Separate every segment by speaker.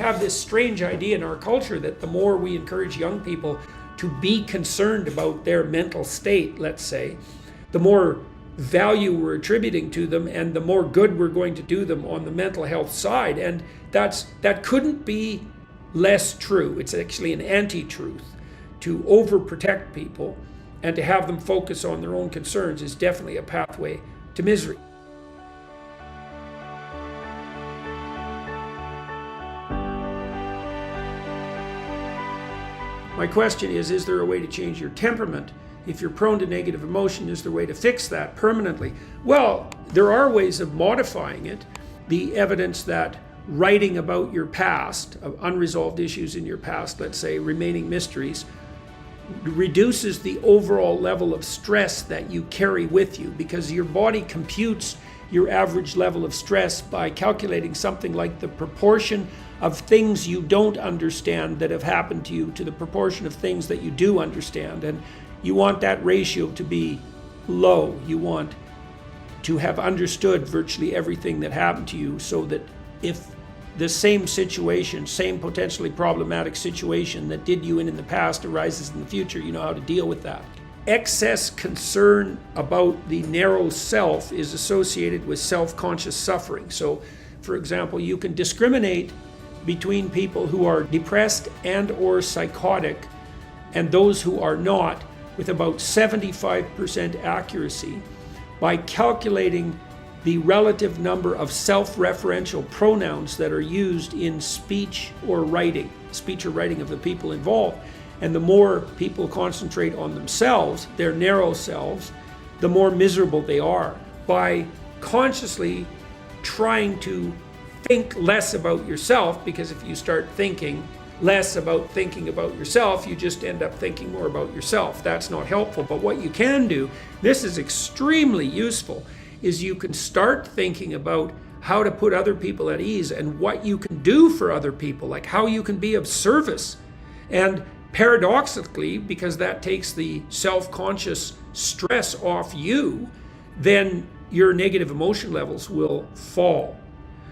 Speaker 1: have this strange idea in our culture that the more we encourage young people to be concerned about their mental state, let's say, the more value we're attributing to them and the more good we're going to do them on the mental health side. And that couldn't be less true. It's actually an anti-truth. To overprotect people and to have them focus on their own concerns is definitely a pathway to misery. My question is there a way to change your temperament? If you're prone to negative emotion, is there a way to fix that permanently? Well, there are ways of modifying it. The evidence that writing about your past, of unresolved issues in your past, let's say remaining mysteries, reduces the overall level of stress that you carry with you, because your body computes your average level of stress by calculating something like the proportion of things you don't understand that have happened to you to the proportion of things that you do understand. And you want that ratio to be low. You want to have understood virtually everything that happened to you, so that if the same situation, same potentially problematic situation that did you in the past arises in the future, you know how to deal with that. Excess concern about the narrow self is associated with self-conscious suffering. So, for example, you can discriminate between people who are depressed and or psychotic and those who are not with about 75% accuracy by calculating the relative number of self-referential pronouns that are used in speech or writing of the people involved. And the more people concentrate on themselves, their narrow selves, the more miserable they are. By consciously trying to think less about yourself, because if you start thinking less about thinking about yourself, you just end up thinking more about yourself. That's not helpful. But what you can do, this is extremely useful, is you can start thinking about how to put other people at ease and what you can do for other people, like how you can be of service. And paradoxically, because that takes the self-conscious stress off you, then your negative emotion levels will fall.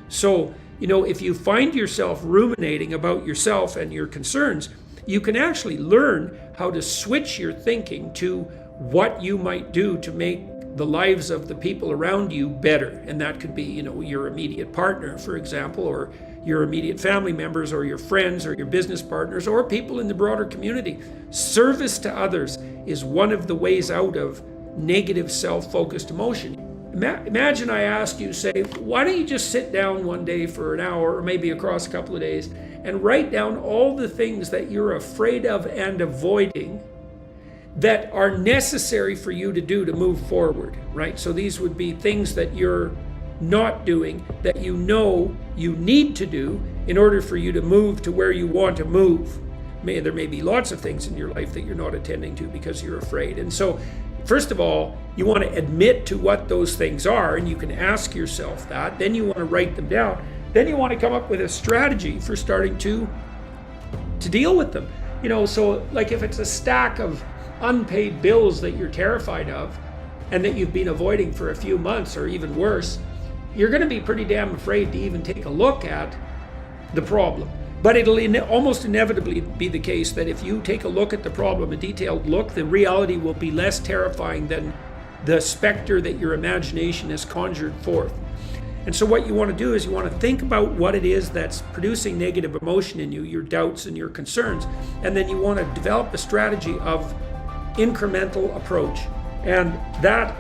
Speaker 1: So, if you find yourself ruminating about yourself and your concerns, you can actually learn how to switch your thinking to what you might do to make the lives of the people around you better. And that could be, your immediate partner, for example, or your immediate family members, or your friends, or your business partners, or people in the broader community. Service to others is one of the ways out of negative self-focused emotion. Imagine I ask you, say, why don't you just sit down one day for an hour, or maybe across a couple of days, and write down all the things that you're afraid of and avoiding that are necessary for you to do to move forward, right? So these would be things that you're not doing, that you know you need to do in order for you to move to where you want to move. There may be lots of things in your life that you're not attending to because you're afraid. And so, first of all, you want to admit to what those things are, and you can ask yourself that. Then you want to write them down. Then you want to come up with a strategy for starting to deal with them. So like if it's a stack of unpaid bills that you're terrified of and that you've been avoiding for a few months or even worse, you're going to be pretty damn afraid to even take a look at the problem. But it'll almost inevitably be the case that if you take a look at the problem, a detailed look, the reality will be less terrifying than the specter that your imagination has conjured forth. And so what you want to do is you want to think about what it is that's producing negative emotion in you, your doubts and your concerns, and then you want to develop a strategy of incremental approach. And that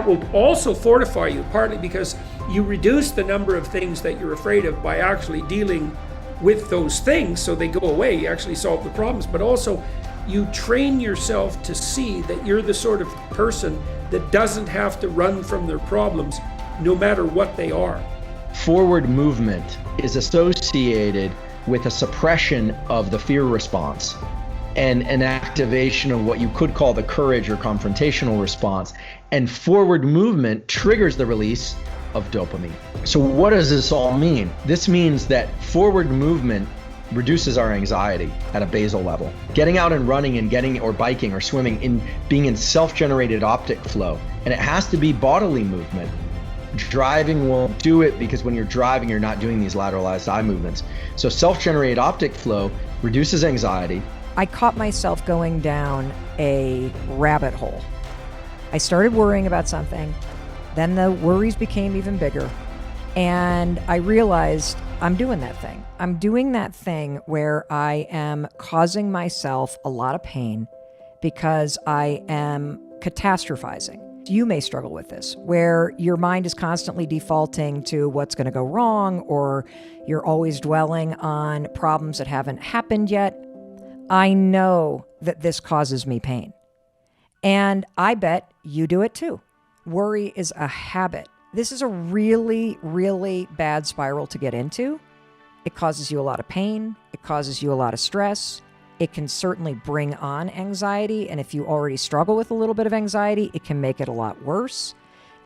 Speaker 1: will also fortify you, partly because you reduce the number of things that you're afraid of by actually dealing with those things so they go away. You actually solve the problems, but also you train yourself to see that you're the sort of person that doesn't have to run from their problems no matter what they are.
Speaker 2: Forward movement is associated with a suppression of the fear response and an activation of what you could call the courage or confrontational response. And forward movement triggers the release of dopamine. So what does this all mean? This means that forward movement reduces our anxiety at a basal level. Getting out and running and or biking or swimming, being in self-generated optic flow, and it has to be bodily movement, Driving won't do it because when you're driving, you're not doing these lateralized eye movements. So self-generated optic flow reduces anxiety.
Speaker 3: I caught myself going down a rabbit hole. I started worrying about something, then the worries became even bigger, and I realized I'm doing that thing. I'm doing that thing where I am causing myself a lot of pain because I am catastrophizing. You may struggle with this, where your mind is constantly defaulting to what's going to go wrong, or you're always dwelling on problems that haven't happened yet. I know that this causes me pain. And I bet you do it too. Worry is a habit. This is a really, really bad spiral to get into. It causes you a lot of pain. It causes you a lot of stress. It can certainly bring on anxiety. And if you already struggle with a little bit of anxiety, it can make it a lot worse.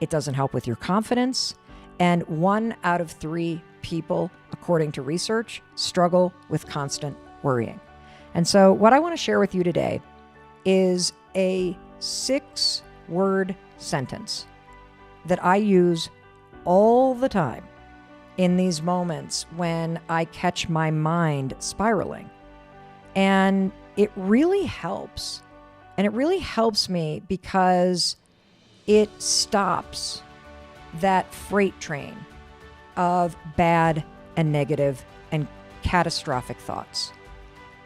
Speaker 3: It doesn't help with your confidence. And 1 out of 3 people, according to research, struggle with constant worrying. And so what I want to share with you today is a 6-word sentence that I use all the time in these moments when I catch my mind spiraling. And it really helps. And it really helps me because it stops that freight train of bad and negative and catastrophic thoughts.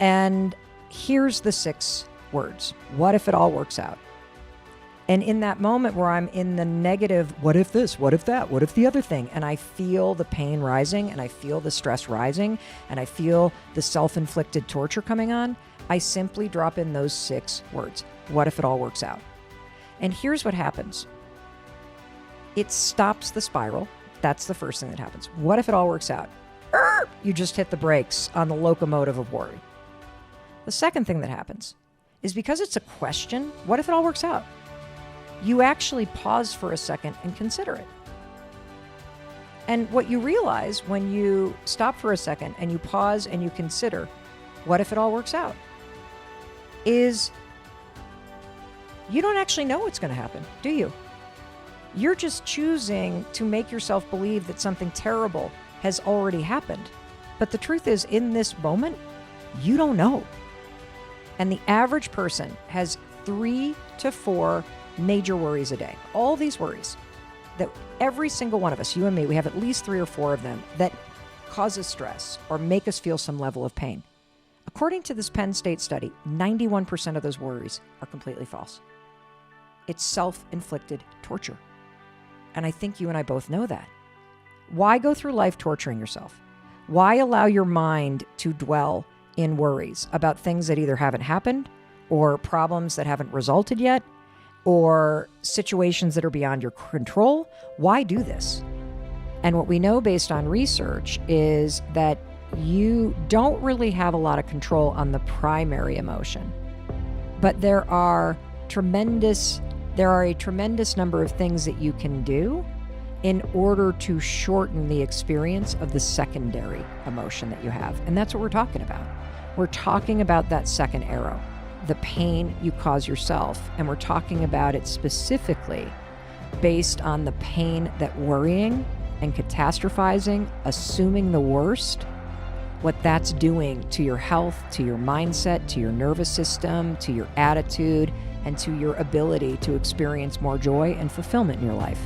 Speaker 3: And here's the 6 words. What if it all works out? And in that moment where I'm in the negative, what if this, what if that, what if the other thing, and I feel the pain rising, and I feel the stress rising, and I feel the self-inflicted torture coming on, I simply drop in those 6 words. What if it all works out? And here's what happens. It stops the spiral. That's the first thing that happens. What if it all works out? You just hit the brakes on the locomotive of worry. The second thing that happens is because it's a question, what if it all works out? You actually pause for a second and consider it. And what you realize when you stop for a second and you pause and you consider, what if it all works out? Is you don't actually know what's going to happen, do you? You're just choosing to make yourself believe that something terrible has already happened. But the truth is, in this moment, you don't know. And the average person has 3 to 4 major worries a day. All these worries that every single one of us, you and me, we have at least 3 or 4 of them that cause us stress or make us feel some level of pain. According to this Penn State study, 91% of those worries are completely false. It's self-inflicted torture. And I think you and I both know that. Why go through life torturing yourself? Why allow your mind to dwell in worries about things that either haven't happened or problems that haven't resulted yet or situations that are beyond your control? Why do this? And what we know based on research is that you don't really have a lot of control on the primary emotion, but there are a tremendous number of things that you can do in order to shorten the experience of the secondary emotion that you have. And that's what we're talking about. We're talking about that second arrow, the pain you cause yourself. And we're talking about it specifically based on the pain that worrying and catastrophizing, assuming the worst, what that's doing to your health, to your mindset, to your nervous system, to your attitude, and to your ability to experience more joy and fulfillment in your life.